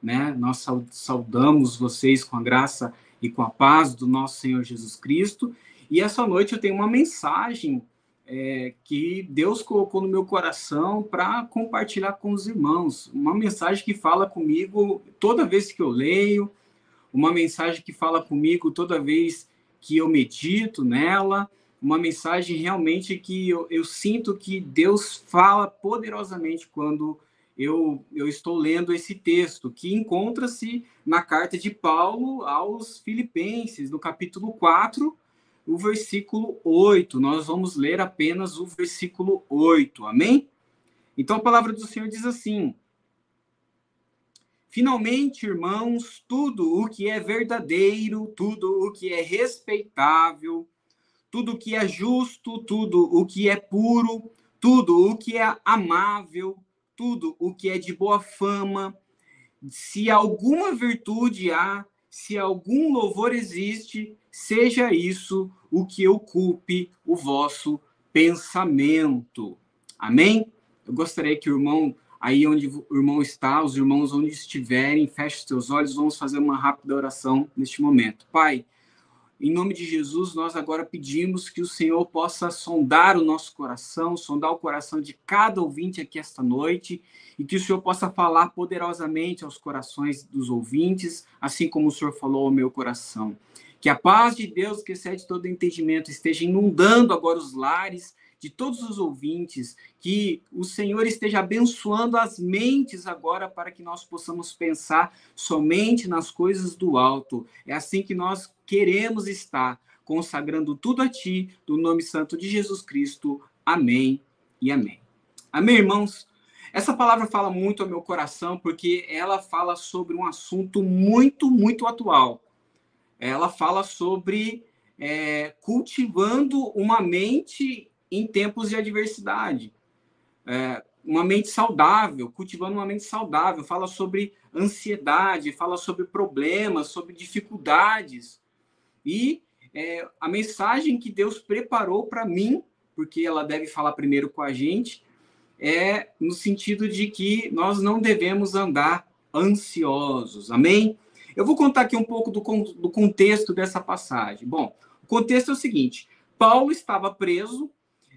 né? Nós saudamos vocês com a graça e com a paz do nosso Senhor Jesus Cristo. E essa noite eu tenho uma mensagem que Deus colocou no meu coração para compartilhar com os irmãos. Uma mensagem que fala comigo toda vez que eu leio, uma mensagem que fala comigo toda vez que eu medito nela, uma mensagem realmente que eu sinto que Deus fala poderosamente quando eu estou lendo esse texto, que encontra-se na carta de Paulo aos Filipenses, no capítulo 4, o versículo 8. Nós vamos ler apenas o versículo 8, amém? Então a palavra do Senhor diz assim: finalmente, irmãos, tudo o que é verdadeiro, tudo o que é respeitável, tudo o que é justo, tudo o que é puro, tudo o que é amável, tudo o que é de boa fama, se alguma virtude há, se algum louvor existe, seja isso o que ocupe o vosso pensamento. Amém? Eu gostaria que o irmão, aí onde o irmão está, os irmãos onde estiverem, feche seus olhos, vamos fazer uma rápida oração neste momento. Pai, em nome de Jesus, nós agora pedimos que o Senhor possa sondar o nosso coração, sondar o coração de cada ouvinte aqui esta noite, e que o Senhor possa falar poderosamente aos corações dos ouvintes, assim como o Senhor falou ao meu coração. Que a paz de Deus, que excede todo entendimento, esteja inundando agora os lares de todos os ouvintes, que o Senhor esteja abençoando as mentes agora para que nós possamos pensar somente nas coisas do alto. É assim que nós queremos estar, consagrando tudo a Ti, no nome santo de Jesus Cristo. Amém e amém. Amém, irmãos? Essa palavra fala muito ao meu coração, porque ela fala sobre um assunto muito, muito atual. Ela fala sobre cultivando uma mente em tempos de adversidade. Uma mente saudável, cultivando uma mente saudável. Fala sobre ansiedade, fala sobre problemas, sobre dificuldades. E a mensagem que Deus preparou para mim, porque ela deve falar primeiro com a gente, é no sentido de que nós não devemos andar ansiosos. Amém? Eu vou contar aqui um pouco do contexto dessa passagem. Bom, o contexto é o seguinte: Paulo estava preso,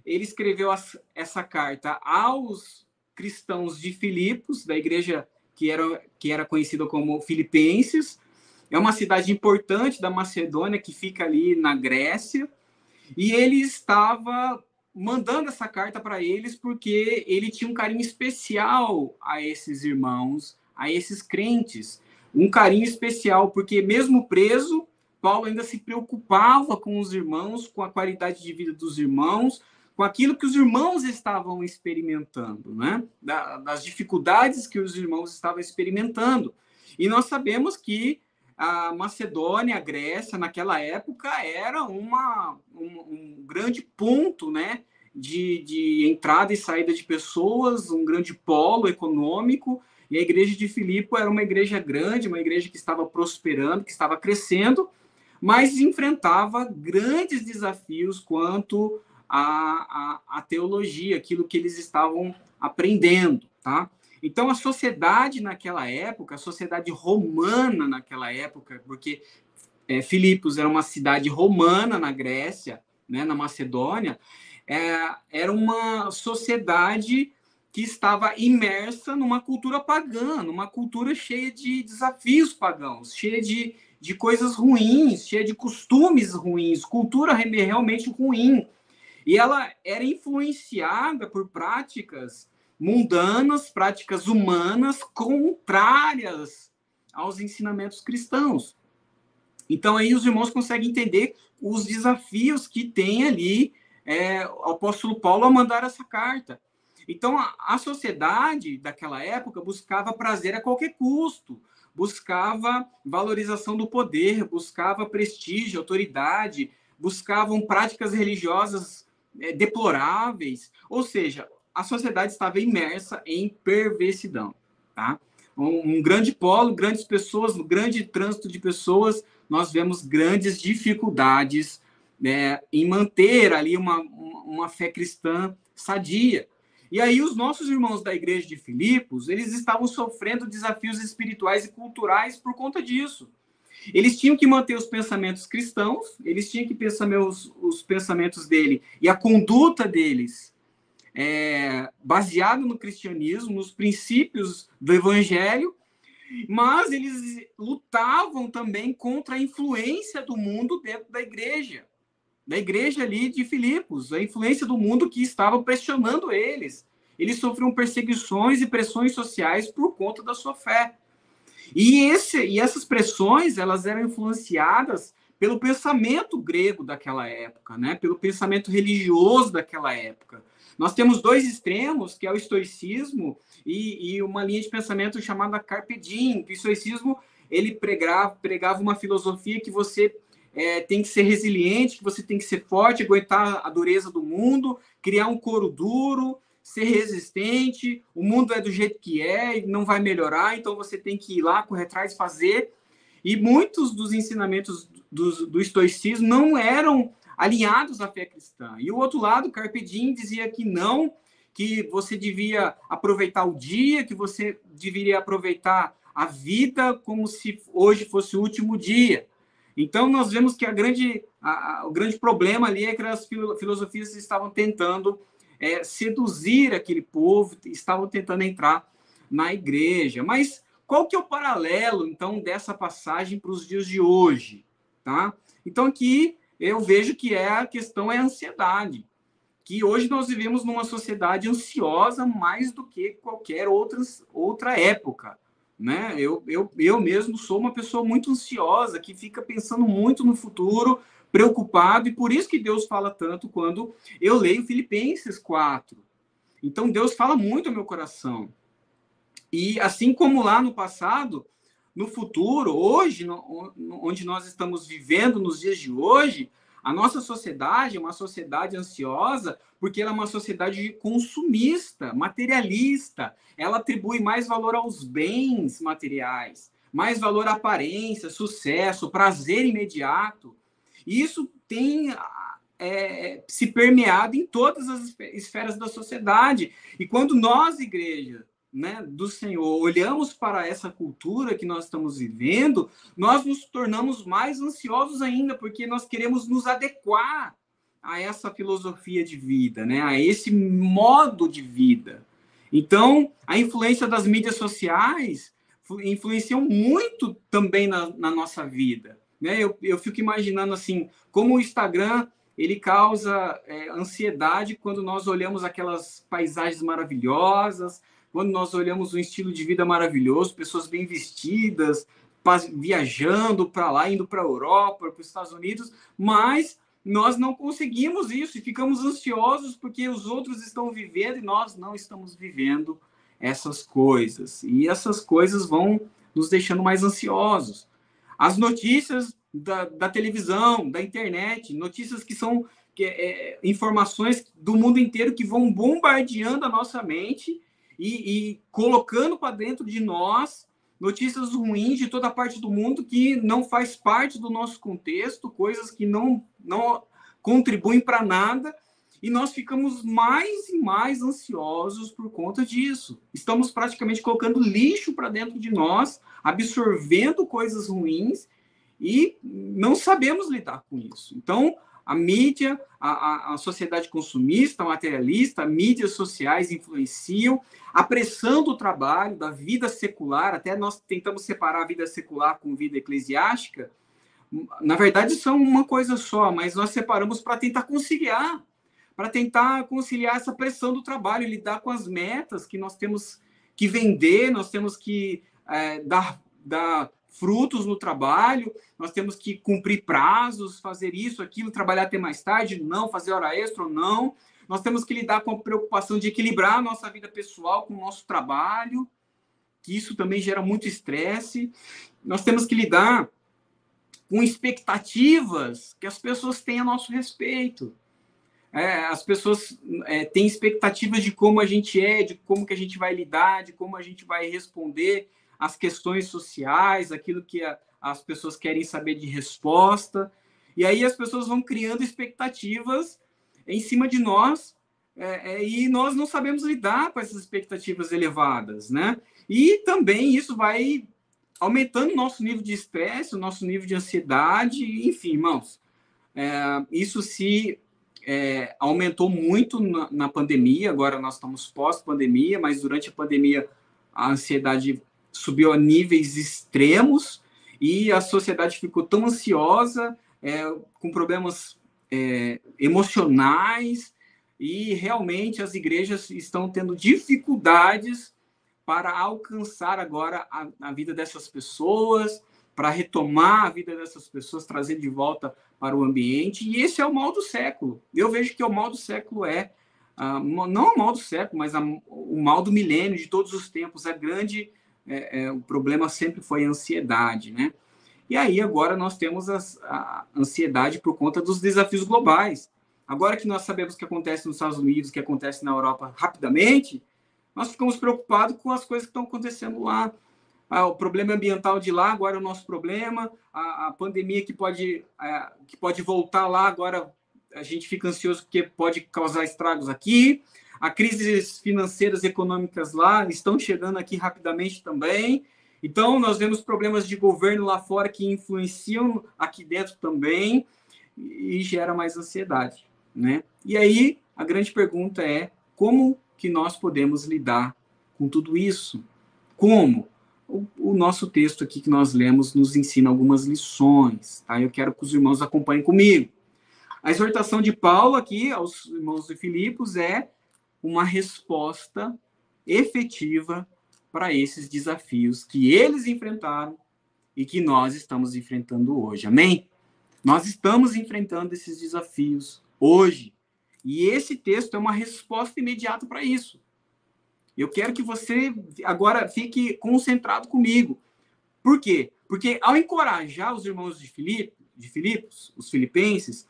ele escreveu essa carta aos cristãos de Filipos, da igreja que era conhecida como Filipenses. É uma cidade importante da Macedônia, que fica ali na Grécia, e ele estava mandando essa carta para eles porque ele tinha um carinho especial a esses irmãos, a esses crentes. Um carinho especial, porque mesmo preso, Paulo ainda se preocupava com os irmãos, com a qualidade de vida dos irmãos, com aquilo que os irmãos estavam experimentando, né? Das dificuldades que os irmãos estavam experimentando. E nós sabemos que a Macedônia, a Grécia, naquela época, era um grande ponto, né, de entrada e saída de pessoas, um grande polo econômico, e a igreja de Filipe era uma igreja grande, uma igreja que estava prosperando, que estava crescendo, mas enfrentava grandes desafios quanto à teologia, aquilo que eles estavam aprendendo, tá? Então, a sociedade naquela época, a sociedade romana naquela época, porque Filipos era uma cidade romana na Grécia, né, na Macedônia, era uma sociedade que estava imersa numa cultura pagã, numa cultura cheia de desafios pagãos, cheia de coisas ruins, cheia de costumes ruins, cultura realmente ruim. E ela era influenciada por práticas mundanas, práticas humanas contrárias aos ensinamentos cristãos. Então aí os irmãos conseguem entender os desafios que tem ali o apóstolo Paulo a mandar essa carta. Então a sociedade daquela época buscava prazer a qualquer custo, buscava valorização do poder, buscava prestígio, autoridade, buscavam práticas religiosas deploráveis, ou seja, a sociedade estava imersa em perversidão, tá? Um grande polo, grandes pessoas, um grande trânsito de pessoas, nós vemos grandes dificuldades em manter ali uma fé cristã sadia. E aí os nossos irmãos da igreja de Filipos, eles estavam sofrendo desafios espirituais e culturais por conta disso. Eles tinham que manter os pensamentos cristãos, eles tinham que pensar os pensamentos dele e a conduta deles baseado no cristianismo, nos princípios do evangelho, mas eles lutavam também contra a influência do mundo dentro da igreja ali de Filipos, a influência do mundo que estava pressionando eles. Eles sofriam perseguições e pressões sociais por conta da sua fé. E essas pressões, elas eram influenciadas pelo pensamento grego daquela época, né? Pelo pensamento religioso daquela época. Nós temos dois extremos, que é o estoicismo e uma linha de pensamento chamada Carpe Diem. O estoicismo, ele pregava uma filosofia que você tem que ser resiliente, que você tem que ser forte, aguentar a dureza do mundo, criar um couro duro, ser resistente, o mundo é do jeito que é e não vai melhorar, então você tem que ir lá, correr atrás, fazer. E muitos dos ensinamentos do estoicismo não eram alinhados à fé cristã. E o outro lado, Carpe Diem, dizia que não, que você devia aproveitar o dia, que você deveria aproveitar a vida como se hoje fosse o último dia. Então, nós vemos que o grande problema ali é que as filosofias estavam tentando seduzir aquele povo, estavam tentando entrar na igreja. Mas qual que é o paralelo, então, dessa passagem para os dias de hoje? Tá? Então, aqui eu vejo que a questão é a ansiedade, que hoje nós vivemos numa sociedade ansiosa mais do que qualquer outra época. Né? Eu mesmo sou uma pessoa muito ansiosa, que fica pensando muito no futuro, preocupado, e por isso que Deus fala tanto quando eu leio Filipenses 4. Então, Deus fala muito ao meu coração. E assim como lá no passado, no futuro, hoje, onde nós estamos vivendo nos dias de hoje, a nossa sociedade é uma sociedade ansiosa porque ela é uma sociedade consumista, materialista. Ela atribui mais valor aos bens materiais, mais valor à aparência, sucesso, prazer imediato. E isso tem se permeado em todas as esferas da sociedade. E quando nós, igreja, né, do Senhor, olhamos para essa cultura que nós estamos vivendo, nós nos tornamos mais ansiosos ainda, porque nós queremos nos adequar a essa filosofia de vida, né, a esse modo de vida. Então, a influência das mídias sociais influenciam muito também na nossa vida. Né? Eu fico imaginando assim, como o Instagram ele causa ansiedade quando nós olhamos aquelas paisagens maravilhosas, quando nós olhamos um estilo de vida maravilhoso, pessoas bem vestidas, viajando para lá, indo para a Europa, para os Estados Unidos, mas nós não conseguimos isso e ficamos ansiosos porque os outros estão vivendo e nós não estamos vivendo essas coisas. E essas coisas vão nos deixando mais ansiosos. As notícias da televisão, da internet, notícias que são informações do mundo inteiro que vão bombardeando a nossa mente e colocando para dentro de nós notícias ruins de toda parte do mundo que não faz parte do nosso contexto, coisas que não contribuem para nada, e nós ficamos mais e mais ansiosos por conta disso. Estamos praticamente colocando lixo para dentro de nós, absorvendo coisas ruins e não sabemos lidar com isso. Então, a mídia, a sociedade consumista, materialista, mídias sociais influenciam, a pressão do trabalho, da vida secular, até nós tentamos separar a vida secular com vida eclesiástica, na verdade são uma coisa só, mas nós separamos para tentar conciliar essa pressão do trabalho, lidar com as metas que nós temos que vender, nós temos que dar frutos no trabalho, nós temos que cumprir prazos, fazer isso, aquilo, trabalhar até mais tarde, não, fazer hora extra ou não. Nós temos que lidar com a preocupação de equilibrar a nossa vida pessoal com o nosso trabalho, que isso também gera muito estresse. Nós temos que lidar com expectativas que as pessoas têm a nosso respeito. As pessoas têm expectativas de como a gente de como que a gente vai lidar, de como a gente vai responder as questões sociais, aquilo que as pessoas querem saber de resposta. E aí as pessoas vão criando expectativas em cima de nós, e nós não sabemos lidar com essas expectativas elevadas, né? E também isso vai aumentando o nosso nível de estresse, o nosso nível de ansiedade, enfim, irmãos, isso se aumentou muito na pandemia, agora nós estamos pós-pandemia, mas durante a pandemia a ansiedade subiu a níveis extremos e a sociedade ficou tão ansiosa, com problemas emocionais, e realmente as igrejas estão tendo dificuldades para alcançar agora a vida dessas pessoas, para retomar a vida dessas pessoas, trazer de volta para o ambiente, e esse é o mal do século. Eu vejo que o mal do século não o mal do século, mas o mal do milênio, de todos os tempos. O problema sempre foi a ansiedade, né? E aí agora nós temos a ansiedade por conta dos desafios globais. Agora que nós sabemos o que acontece nos Estados Unidos, o que acontece na Europa rapidamente, nós ficamos preocupados com as coisas que estão acontecendo lá. O problema ambiental de lá agora é o nosso problema, a pandemia que pode voltar lá, agora a gente fica ansioso porque pode causar estragos aqui, as crises financeiras e econômicas lá estão chegando aqui rapidamente também. Então, nós vemos problemas de governo lá fora que influenciam aqui dentro também e gera mais ansiedade, né? E aí, a grande pergunta é como que nós podemos lidar com tudo isso? Como? O nosso texto aqui que nós lemos nos ensina algumas lições, tá? Eu quero que os irmãos acompanhem comigo. A exortação de Paulo aqui aos irmãos de Filipos é uma resposta efetiva para esses desafios que eles enfrentaram e que nós estamos enfrentando hoje. Amém? Nós estamos enfrentando esses desafios hoje. E esse texto é uma resposta imediata para isso. Eu quero que você agora fique concentrado comigo. Por quê? Porque ao encorajar os irmãos de Filipos, os filipenses,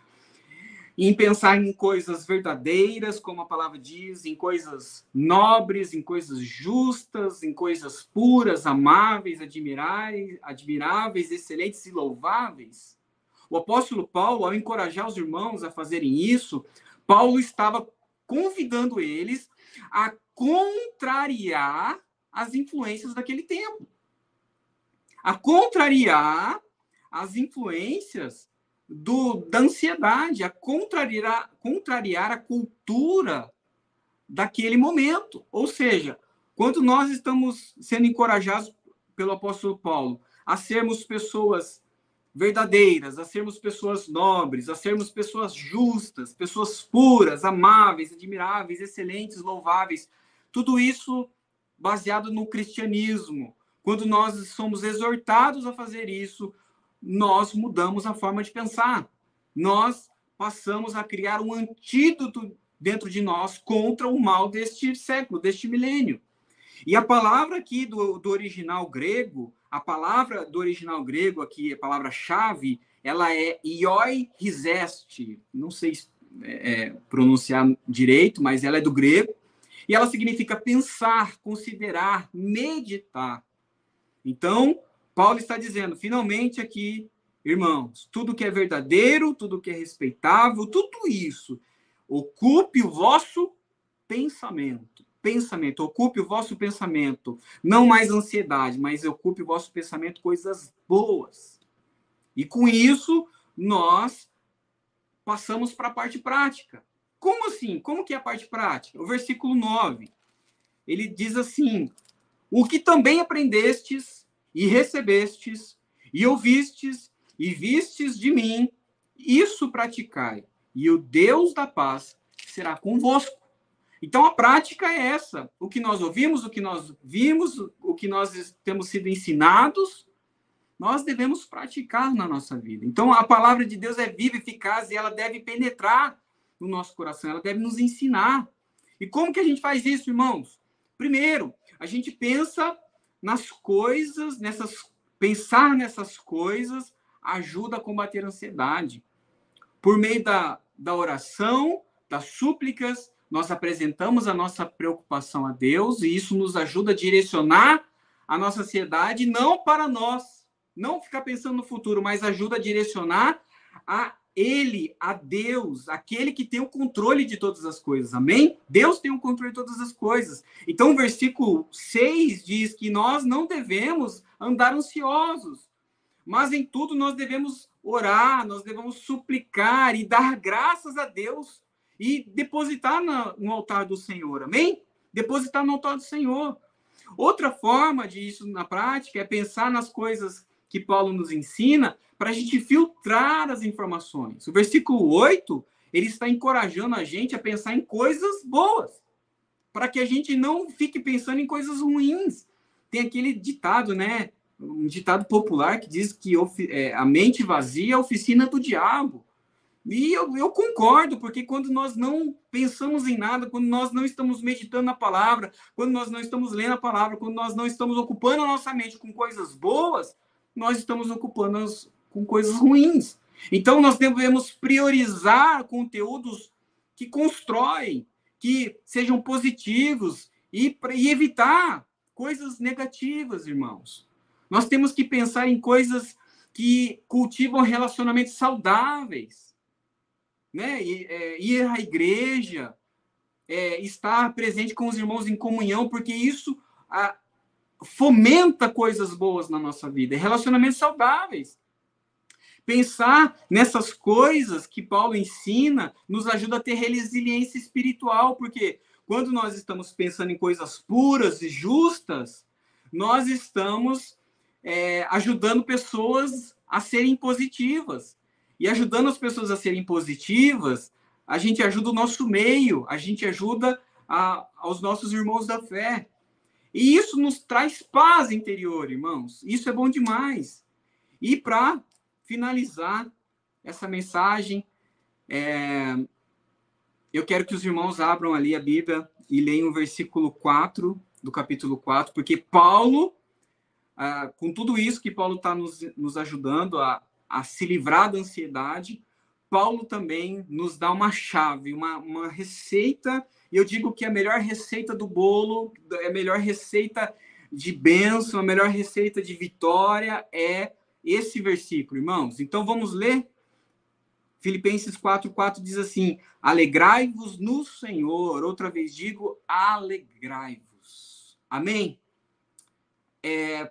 em pensar em coisas verdadeiras, como a palavra diz, em coisas nobres, em coisas justas, em coisas puras, amáveis, admiráveis, excelentes e louváveis. O apóstolo Paulo, ao encorajar os irmãos a fazerem isso, Paulo estava convidando eles a contrariar as influências daquele tempo. A contrariar as influências da ansiedade, a contrariar a cultura daquele momento. Ou seja, quando nós estamos sendo encorajados pelo apóstolo Paulo a sermos pessoas verdadeiras, a sermos pessoas nobres, a sermos pessoas justas, pessoas puras, amáveis, admiráveis, excelentes, louváveis, tudo isso baseado no cristianismo. Quando nós somos exortados a fazer isso, nós mudamos a forma de pensar. Nós passamos a criar um antídoto dentro de nós contra o mal deste século, deste milênio. E a palavra aqui do original grego, aqui, a palavra-chave, ela é ioi rizeste. Não sei pronunciar direito, mas ela é do grego. E ela significa pensar, considerar, meditar. Então, Paulo está dizendo, finalmente aqui, irmãos, tudo que é verdadeiro, tudo que é respeitável, tudo isso, ocupe o vosso pensamento. Ocupe o vosso pensamento. Não mais ansiedade, mas ocupe o vosso pensamento coisas boas. E com isso, nós passamos para a parte prática. Como assim? Como que é a parte prática? O versículo 9, ele diz assim, o que também aprendestes e recebestes e ouvistes e vistes de mim, isso praticai, e o Deus da paz será convosco. Então, a prática é essa. O que nós ouvimos, o que nós vimos, o que nós temos sido ensinados, nós devemos praticar na nossa vida. Então, a palavra de Deus é viva, eficaz, e ela deve penetrar no nosso coração, ela deve nos ensinar. E como que a gente faz isso, irmãos? Primeiro, a gente pensa nas coisas, pensar nessas coisas ajuda a combater a ansiedade. Por meio da oração, das súplicas, nós apresentamos a nossa preocupação a Deus e isso nos ajuda a direcionar a nossa ansiedade, não para nós, não ficar pensando no futuro, mas ajuda a direcionar a ele, a Deus, aquele que tem o controle de todas as coisas, amém? Deus tem o controle de todas as coisas. Então, o versículo 6 diz que nós não devemos andar ansiosos, mas em tudo nós devemos orar, nós devemos suplicar e dar graças a Deus e depositar no altar do Senhor, amém? Depositar no altar do Senhor. Outra forma de isso na prática é pensar nas coisas que Paulo nos ensina para a gente filtrar as informações. O versículo 8, ele está encorajando a gente a pensar em coisas boas, para que a gente não fique pensando em coisas ruins. Tem aquele ditado, né? Um ditado popular que diz que a mente vazia é a oficina do diabo. E eu concordo, porque quando nós não pensamos em nada, quando nós não estamos meditando na palavra, quando nós não estamos lendo a palavra, quando nós não estamos ocupando a nossa mente com coisas boas, nós estamos ocupando com coisas ruins. Então, nós devemos priorizar conteúdos que constroem, que sejam positivos e evitar coisas negativas, irmãos. Nós temos que pensar em coisas que cultivam relacionamentos saudáveis, né? Ir à igreja, estar presente com os irmãos em comunhão, porque isso fomenta coisas boas na nossa vida, relacionamentos saudáveis. Pensar nessas coisas que Paulo ensina nos ajuda a ter resiliência espiritual, porque quando nós estamos pensando em coisas puras e justas, nós estamos ajudando pessoas a serem positivas. E ajudando as pessoas a serem positivas, a gente ajuda o nosso meio, a gente ajuda aos nossos irmãos da fé. E isso nos traz paz interior, irmãos. Isso é bom demais. E para finalizar essa mensagem, eu quero que os irmãos abram ali a Bíblia e leiam o versículo 4 do capítulo 4, porque Paulo, com tudo isso que Paulo está nos ajudando a se livrar da ansiedade, Paulo também nos dá uma chave, uma receita. Eu digo que a melhor receita do bolo, a melhor receita de bênção, a melhor receita de vitória é esse versículo, irmãos. Então vamos ler? Filipenses 4:4 diz assim: alegrai-vos no Senhor. Outra vez digo, alegrai-vos. Amém?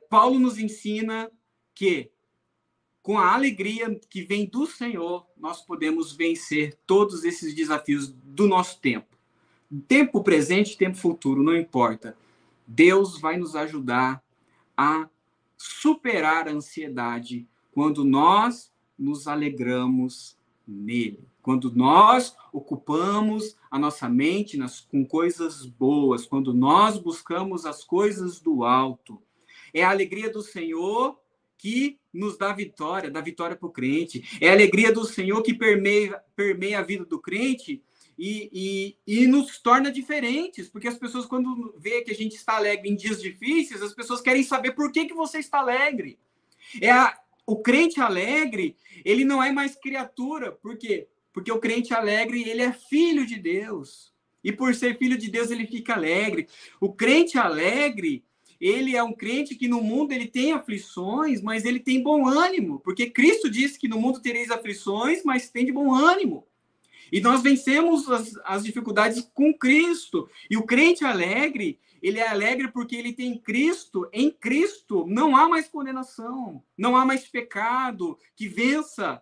Paulo nos ensina que com a alegria que vem do Senhor, nós podemos vencer todos esses desafios do nosso tempo. Tempo presente, tempo futuro, não importa. Deus vai nos ajudar a superar a ansiedade quando nós nos alegramos nele. Quando nós ocupamos a nossa mente com coisas boas, quando nós buscamos as coisas do alto. É a alegria do Senhor que nos dá vitória para o crente. É a alegria do Senhor que permeia a vida do crente e nos torna diferentes, porque as pessoas, quando vê que a gente está alegre em dias difíceis, as pessoas querem saber por que você está alegre. O crente alegre, ele não é mais criatura. Por quê? Porque o crente alegre, ele é filho de Deus. E por ser filho de Deus, ele fica alegre. O crente alegre, ele é um crente que no mundo ele tem aflições, mas ele tem bom ânimo, porque Cristo disse que no mundo tereis aflições, mas tem de bom ânimo. E nós vencemos as dificuldades com Cristo. E o crente alegre, ele é alegre porque ele tem Cristo. Em Cristo não há mais condenação, não há mais pecado que vença,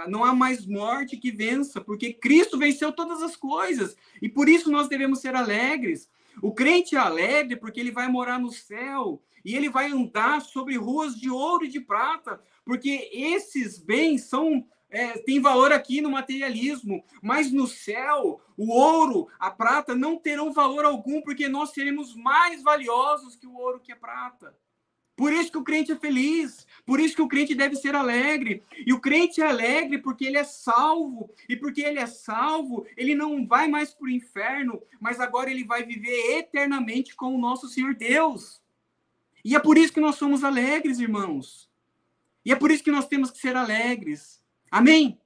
não há mais morte que vença, porque Cristo venceu todas as coisas. E por isso nós devemos ser alegres. O crente é alegre porque ele vai morar no céu e ele vai andar sobre ruas de ouro e de prata, porque esses bens têm valor aqui no materialismo, mas no céu, o ouro, a prata não terão valor algum, porque nós seremos mais valiosos que o ouro, que a prata. Por isso que o crente é feliz, por isso que o crente deve ser alegre. E o crente é alegre porque ele é salvo, e porque ele é salvo, ele não vai mais para o inferno, mas agora ele vai viver eternamente com o nosso Senhor Deus. E é por isso que nós somos alegres, irmãos. E é por isso que nós temos que ser alegres. Amém?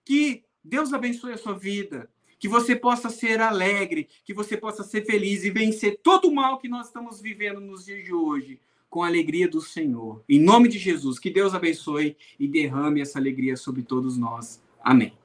Que Deus abençoe a sua vida, que você possa ser alegre, que você possa ser feliz e vencer todo o mal que nós estamos vivendo nos dias de hoje, com a alegria do Senhor. Em nome de Jesus, que Deus abençoe e derrame essa alegria sobre todos nós. Amém.